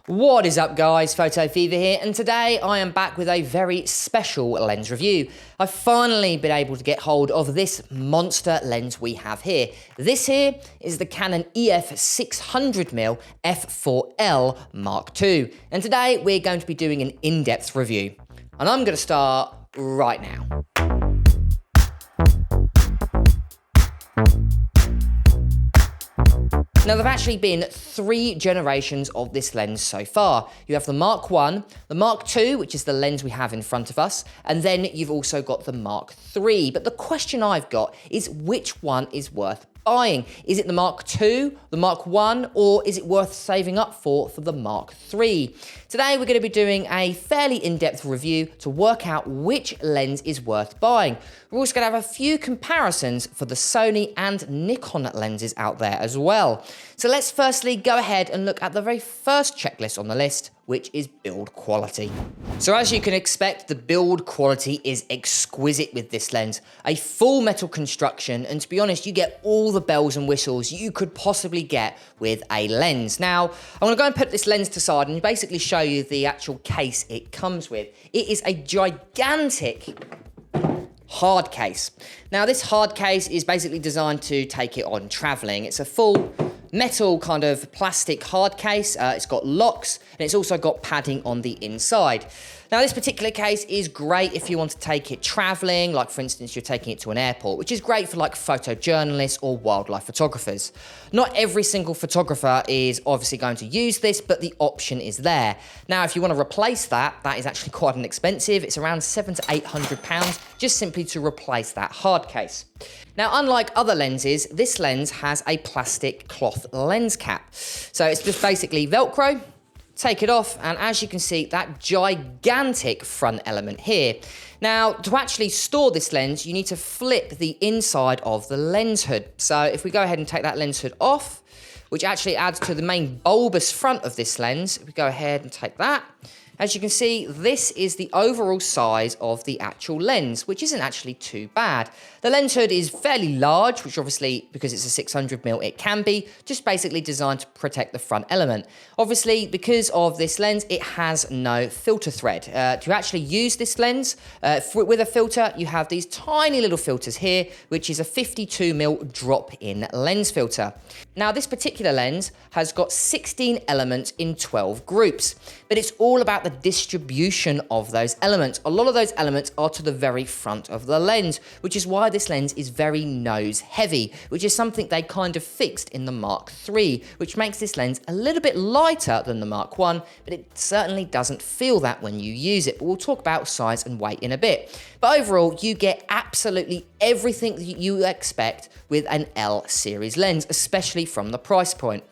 What is up guys, Photo Fever here, and today I am back with a very special lens review. I've finally been able to get hold of this monster lens we have here. This here is the Canon EF 600mm f4L Mark II, and today we're going to be doing an in-depth review. And I'm going to start right now. Now, there have actually been 3 generations of this lens so far. You have the Mark I, the Mark II, which is the lens we have in front of us, and then you've also got the Mark III. But the question I've got is, which one is worth buying? Is it the Mark II, the Mark I, or is it worth saving up for the Mark III? Today we're going to be doing a fairly in-depth review to work out which lens is worth buying. We're also going to have a few comparisons for the Sony and Nikon lenses out there as well. So let's firstly go ahead and look at the very first checklist on the list, which is build quality. So as you can expect, the build quality is exquisite with this lens. A full metal construction, and to be honest, you get all the bells and whistles you could possibly get with a lens. Now, I'm gonna go and put this lens to the side and basically show you the actual case it comes with. It is a gigantic hard case. Now, this hard case is basically designed to take it on traveling. It's a full metal kind of plastic hard case. It's got locks and it's also got padding on the inside. Now, this particular case is great if you want to take it traveling, like for instance, you're taking it to an airport, which is great for like photojournalists or wildlife photographers. Not every single photographer is obviously going to use this, but the option is there. Now, if you want to replace that, that is actually quite inexpensive. It's around £700 to £800 just simply to replace that hard case. Now, unlike other lenses, this lens has a plastic cloth lens cap. So it's just basically Velcro. Take it off, and as you can see, that gigantic front element here. Now, to actually store this lens, you need to flip the inside of the lens hood. So if we go ahead and take that lens hood off, which actually adds to the main bulbous front of this lens, if we go ahead and take that, as you can see, this is the overall size of the actual lens, which isn't actually too bad. The lens hood is fairly large, which obviously, because it's a 600mm, it can be, just basically designed to protect the front element. Obviously, because of this lens, it has no filter thread. To actually use this lens with a filter, you have these tiny little filters here, which is a 52mm drop-in lens filter. Now, this particular lens has got 16 elements in 12 groups, but it's all about the distribution of those elements. A lot of those elements are to the very front of the lens, which is why this lens is very nose heavy, which is something they kind of fixed in the Mark III, which makes this lens a little bit lighter than the Mark I, but it certainly doesn't feel that when you use it. But we'll talk about size and weight in a bit. But overall, you get absolutely everything that you expect with an L series lens, especially from the price point.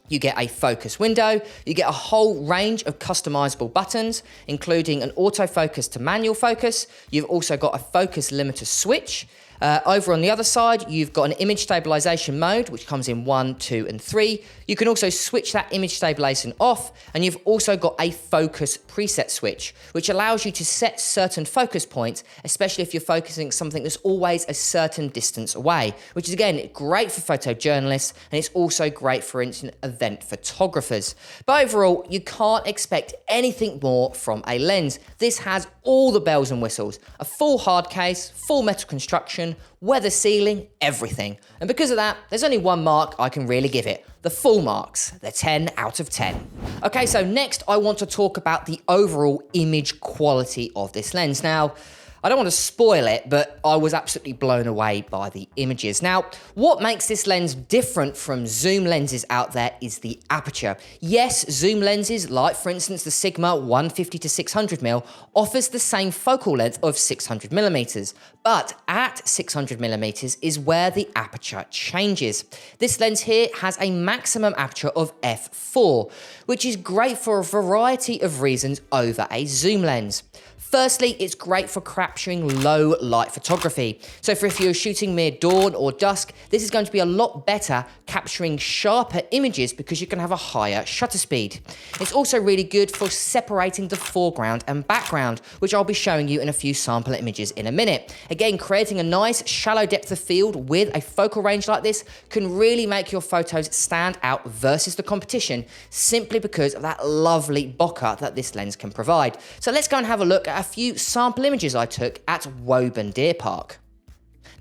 You get a focus window, you get a whole range of customizable buttons, including an autofocus to manual focus. You've also got a focus limiter switch. Over on the other side, you've got an image stabilization mode, which comes in 1, 2, and 3. You can also switch that image stabilization off, and you've also got a focus preset switch, which allows you to set certain focus points, especially if you're focusing something that's always a certain distance away, which is, again, great for photojournalists, and it's also great for instance, event photographers. But overall, you can't expect anything more from a lens. This has all the bells and whistles, a full hard case, full metal construction, weather sealing, everything. And because of that, there's only one mark I can really give it. The full marks, the 10 out of 10. Okay, so next I want to talk about the overall image quality of this lens. Now, I don't want to spoil it, but I was absolutely blown away by the images. Now, what makes this lens different from zoom lenses out there is the aperture. Yes, zoom lenses, like for instance the Sigma 150 to 600mm, offers the same focal length of 600mm, but at 600mm is where the aperture changes. This lens here has a maximum aperture of f4, which is great for a variety of reasons over a zoom lens. Firstly, it's great for capturing low light photography. So if you're shooting near dawn or dusk, this is going to be a lot better capturing sharper images because you can have a higher shutter speed. It's also really good for separating the foreground and background, which I'll be showing you in a few sample images in a minute. Again, creating a nice shallow depth of field with a focal range like this can really make your photos stand out versus the competition, simply because of that lovely bokeh that this lens can provide. So let's go and have a look at a few sample images I took at Woburn Deer Park.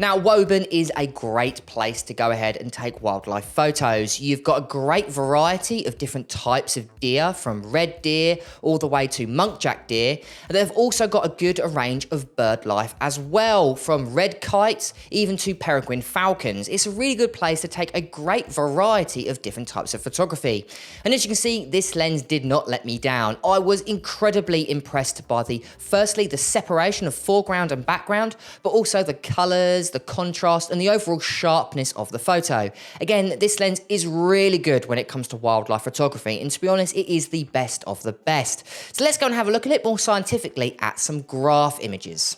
Now, Woburn is a great place to go ahead and take wildlife photos. You've got a great variety of different types of deer, from red deer all the way to muntjac deer. And they've also got a good range of bird life as well, from red kites even to peregrine falcons. It's a really good place to take a great variety of different types of photography. And as you can see, this lens did not let me down. I was incredibly impressed by firstly, the separation of foreground and background, but also the colors, the contrast, and the overall sharpness of the photo. Again, this lens is really good when it comes to wildlife photography, and to be honest, it is the best of the best. So let's go and have a look a little more scientifically at some graph images.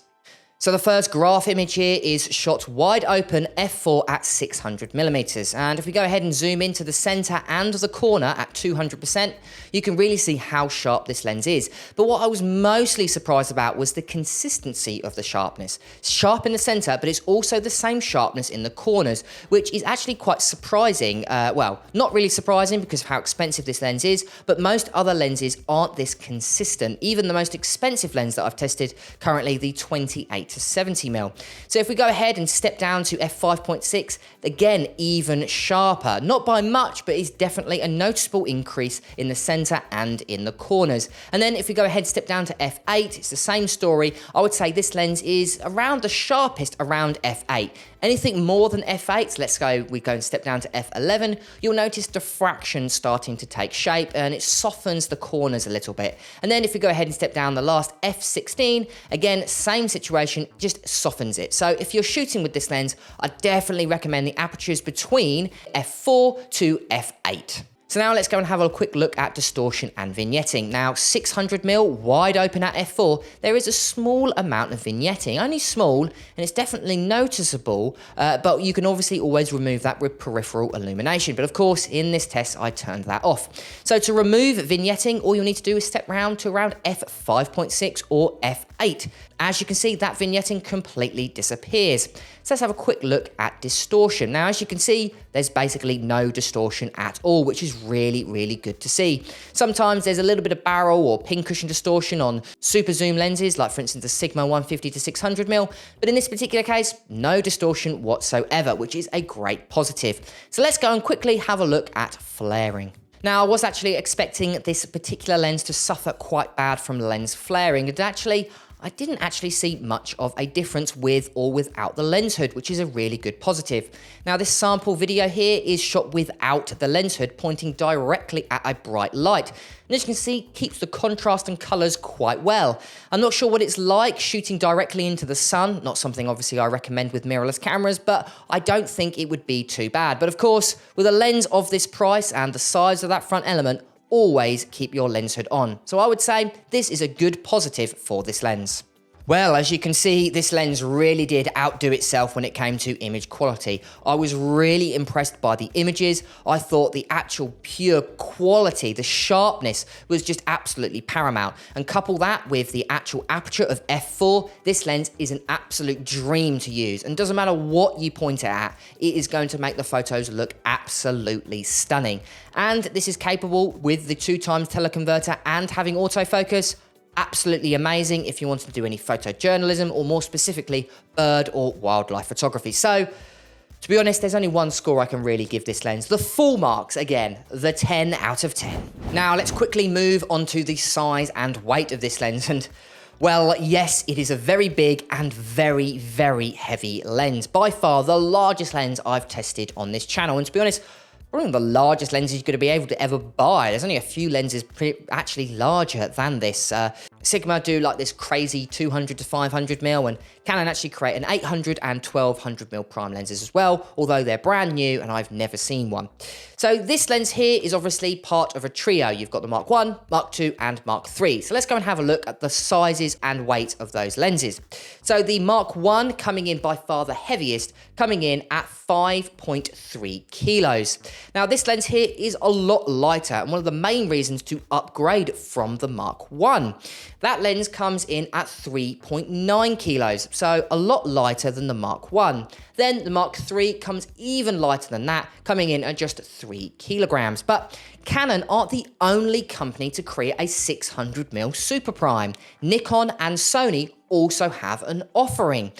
So the first graph image here is shot wide open f4 at 600mm. And if we go ahead and zoom into the center and the corner at 200%, you can really see how sharp this lens is. But what I was mostly surprised about was the consistency of the sharpness. It's sharp in the center, but it's also the same sharpness in the corners, which is actually quite surprising. Well, not really surprising because of how expensive this lens is, but most other lenses aren't this consistent. Even the most expensive lens that I've tested currently, the 28 to 70mm. So if we go ahead and step down to f5.6, again, even sharper. Not by much, but it's definitely a noticeable increase in the center and in the corners. And then if we go ahead and step down to f8, it's the same story. I would say this lens is around the sharpest around f8. Anything more than f8, we go and step down to f11, you'll notice diffraction starting to take shape and it softens the corners a little bit. And then if we go ahead and step down the last f16, again, same situation, just softens it. So if you're shooting with this lens, I definitely recommend the apertures between f4 to f8. So now let's go and have a quick look at distortion and vignetting. Now 600mm wide open at f4, there is a small amount of vignetting, only small, and it's definitely noticeable, but you can obviously always remove that with peripheral illumination. But of course, in this test, I turned that off. So to remove vignetting, all you'll need to do is step round to around f5.6 or f8. As you can see, that vignetting completely disappears. So let's have a quick look at distortion. Now, as you can see, there's basically no distortion at all, which is really, really good to see. Sometimes there's a little bit of barrel or pin cushion distortion on super zoom lenses, like for instance the Sigma 150 to 600mm, but in this particular case, no distortion whatsoever, which is a great positive. So let's go and quickly have a look at flaring. Now, I was actually expecting this particular lens to suffer quite bad from lens flaring, and actually, I didn't actually see much of a difference with or without the lens hood, which is a really good positive. Now, this sample video here is shot without the lens hood pointing directly at a bright light. And as you can see, keeps the contrast and colors quite well. I'm not sure what it's like shooting directly into the sun, not something obviously I recommend with mirrorless cameras, but I don't think it would be too bad. But of course, with a lens of this price and the size of that front element, always keep your lens hood on. So I would say this is a good positive for this lens. Well, as you can see, this lens really did outdo itself when it came to image quality. I was really impressed by the images. I thought the actual pure quality, the sharpness was just absolutely paramount. And couple that with the actual aperture of f4, this lens is an absolute dream to use. And doesn't matter what you point it at, it is going to make the photos look absolutely stunning. And this is capable with the 2x teleconverter and having autofocus. Absolutely amazing if you want to do any photojournalism or more specifically bird or wildlife photography. So to be honest, there's only one score I can really give this lens. The full marks, again, the 10 out of 10. Now let's quickly move on to the size and weight of this lens. And well, yes, it is a very big and very, very heavy lens. By far the largest lens I've tested on this channel. And to be honest, probably one of the largest lenses you're going to be able to ever buy. There's only a few lenses actually larger than this. Sigma do like this crazy 200 to 500mm, and Canon actually create an 800 and 1200mm prime lenses as well, although they're brand new and I've never seen one. So this lens here is obviously part of a trio. You've got the Mark 1, Mark 2 and Mark 3. So let's go and have a look at the sizes and weight of those lenses. So the Mark 1 coming in by far the heaviest, coming in at 5.3 kilos. Now this lens here is a lot lighter and one of the main reasons to upgrade from the Mark 1. That lens comes in at 3.9 kilos, so a lot lighter than the Mark 1. Then the Mark 3 comes even lighter than that, coming in at just 3 kilograms. But Canon aren't the only company to create a 600mm super prime. Nikon and Sony also have an offering.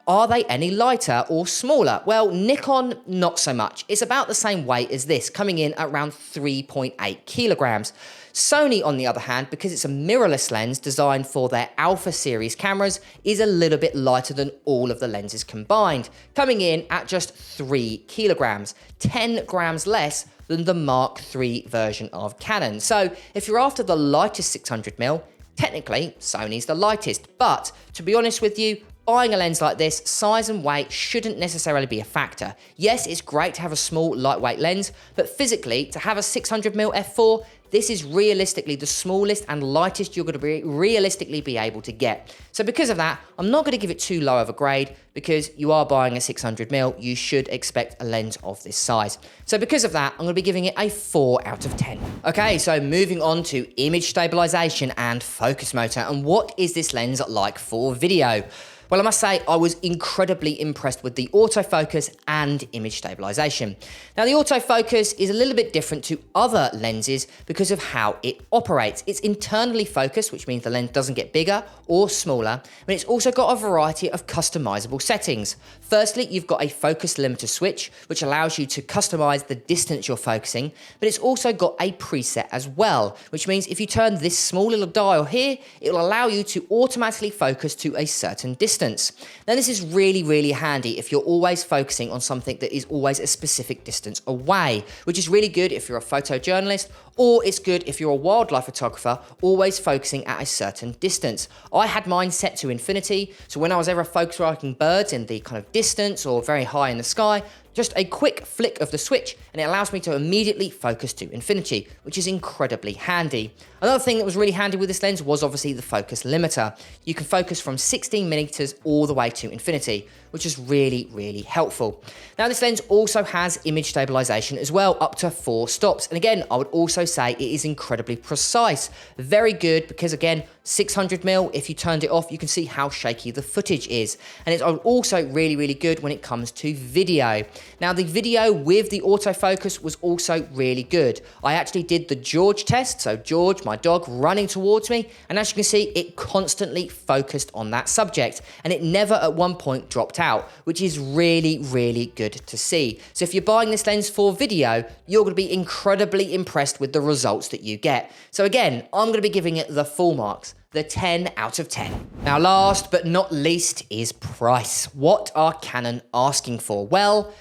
Are they any lighter or smaller? Well, Nikon, not so much. It's about the same weight as this, coming in at around 3.8 kilograms. Sony, on the other hand, because it's a mirrorless lens designed for their Alpha series cameras, is a little bit lighter than all of the lenses combined, coming in at just 3 kilograms, 10 grams less than the Mark III version of Canon. So if you're after the lightest 600mm, technically Sony's the lightest, but to be honest with you, buying a lens like this, size and weight shouldn't necessarily be a factor. Yes, it's great to have a small, lightweight lens, but physically, to have a 600mm f4, this is realistically the smallest and lightest you're going to realistically be able to get. So because of that, I'm not going to give it too low of a grade because you are buying a 600mm, you should expect a lens of this size. So because of that, I'm going to be giving it a 4 out of 10. Okay, so moving on to image stabilization and focus motor, and what is this lens like for video? Well, I must say I was incredibly impressed with the autofocus and image stabilization. Now, the autofocus is a little bit different to other lenses because of how it operates. It's internally focused, which means the lens doesn't get bigger or smaller, but it's also got a variety of customizable settings. Firstly, you've got a focus limiter switch, which allows you to customize the distance you're focusing, but it's also got a preset as well, which means if you turn this small little dial here, it will allow you to automatically focus to a certain distance. Now this is really, really handy if you're always focusing on something that is always a specific distance away, which is really good if you're a photojournalist, or it's good if you're a wildlife photographer, always focusing at a certain distance. I had mine set to infinity, so when I was ever photographing birds in the kind of distance or very high in the sky, just a quick flick of the switch and it allows me to immediately focus to infinity, which is incredibly handy. Another thing that was really handy with this lens was obviously the focus limiter. You can focus from 16mm all the way to infinity, which is really, really helpful. Now this lens also has image stabilization as well, up to 4 stops. And again, I would also say it is incredibly precise. Very good because again, 600mm, if you turned it off, you can see how shaky the footage is. And it's also really, really good when it comes to video. Now the video with the autofocus was also really good. I actually did the George test. So George, my dog, running towards me. And as you can see, it constantly focused on that subject. And it never at one point dropped out, which is really, really good to see. So if you're buying this lens for video, you're going to be incredibly impressed with the results that you get. So again, I'm going to be giving it the full marks, the 10 out of 10. Now, last but not least is price. What are Canon asking for? Well,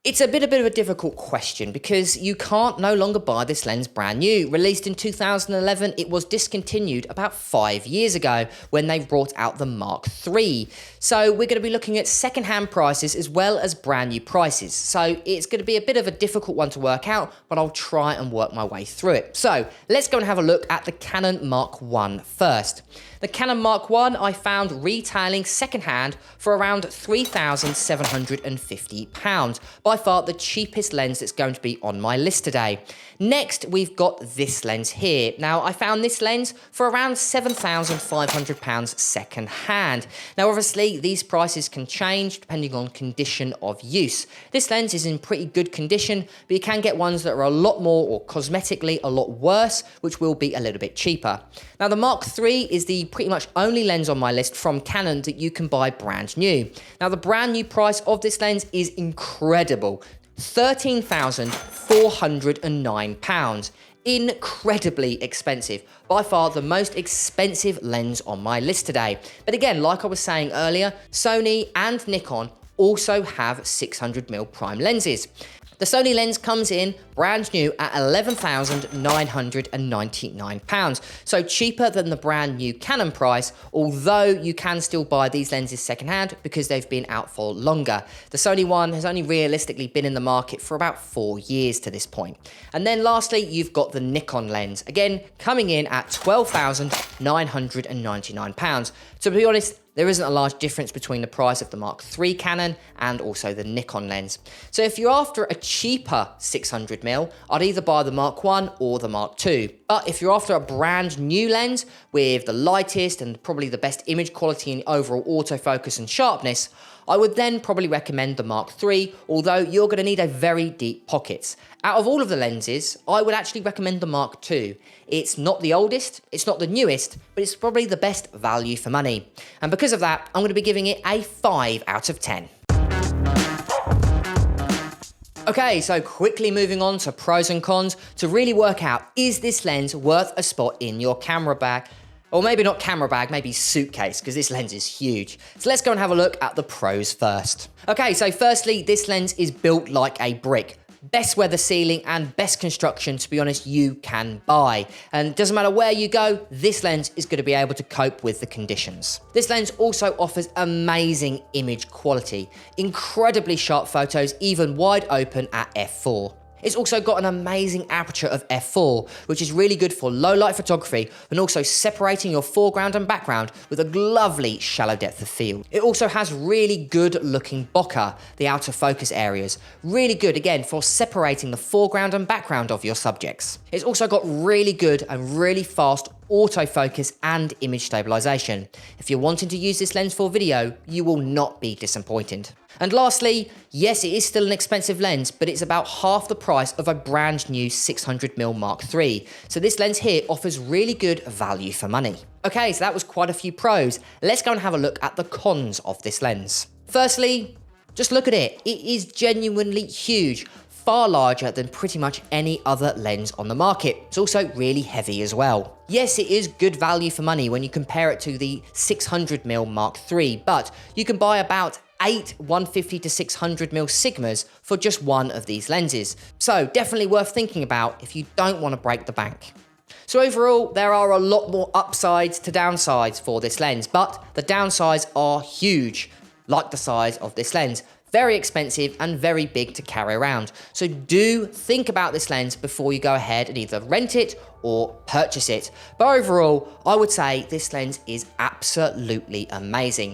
it's a bit of a difficult question because you can't no longer buy this lens brand new. Released in 2011, it was discontinued about 5 years ago when they brought out the Mark III. So we're going to be looking at second-hand prices as well as brand new prices. So it's going to be a bit of a difficult one to work out, but I'll try and work my way through it. So let's go and have a look at the Canon Mark I first. The Canon Mark I found retailing secondhand for around £3,750. By far the cheapest lens that's going to be on my list today. Next, we've got this lens here. Now, I found this lens for around £7,500 second hand. Now, obviously, these prices can change depending on condition of use. This lens is in pretty good condition, but you can get ones that are a lot more or cosmetically a lot worse, which will be a little bit cheaper. Now, the Mark III is the pretty much only lens on my list from Canon that you can buy brand new. Now, the brand new price of this lens is incredible. £13,409. Incredibly expensive. By far the most expensive lens on my list today. But again, like I was saying earlier, Sony and Nikon also have 600mm prime lenses. The Sony lens comes in brand new at £11,999, so cheaper than the brand new Canon price, although you can still buy these lenses secondhand because they've been out for longer. The Sony one has only realistically been in the market for about 4 years to this point. And then lastly, you've got the Nikon lens, again coming in at £12,999. To be honest, there isn't a large difference between the price of the Mark III Canon and also the Nikon lens. So if you're after a cheaper 600mm, I'd either buy the Mark I or the Mark II. But if you're after a brand new lens with the lightest and probably the best image quality and overall autofocus and sharpness, I would then probably recommend the Mark III, although you're going to need a very deep pocket. Out of all of the lenses, I would actually recommend the Mark II. It's not the oldest, it's not the newest, but it's probably the best value for money. And because of that, I'm going to be giving it a 5 out of 10. Okay, so quickly moving on to pros and cons to really work out, is this lens worth a spot in your camera bag? Or maybe not camera bag, maybe suitcase, because this lens is huge. So let's go and have a look at the pros first. Okay, so firstly, this lens is built like a brick. Best weather sealing and best construction, to be honest, you can buy. And it doesn't matter where you go, this lens is going to be able to cope with the conditions. This lens also offers amazing image quality, incredibly sharp photos, even wide open at f4. It's also got an amazing aperture of f4, which is really good for low light photography and also separating your foreground and background with a lovely shallow depth of field. It also has really good looking bokeh, the outer focus areas. Really good, again, for separating the foreground and background of your subjects. It's also got really good and really fast autofocus and image stabilization. If you're wanting to use this lens for video, you will not be disappointed. And lastly, yes, it is still an expensive lens, but it's about half the price of a brand new 600mm Mark III. So this lens here offers really good value for money. Okay, so that was quite a few pros. Let's go and have a look at the cons of this lens. Firstly, just look at it. It is genuinely huge. Far larger than pretty much any other lens on the market. It's also really heavy as well. Yes, it is good value for money when you compare it to the 600mm Mark III, but you can buy about 8 150 to 600mm Sigmas for just one of these lenses. So definitely worth thinking about if you don't want to break the bank. So overall, there are a lot more upsides to downsides for this lens, but the downsides are huge, like the size of this lens. Very expensive and very big to carry around. So do think about this lens before you go ahead and either rent it or purchase it. But overall, I would say this lens is absolutely amazing.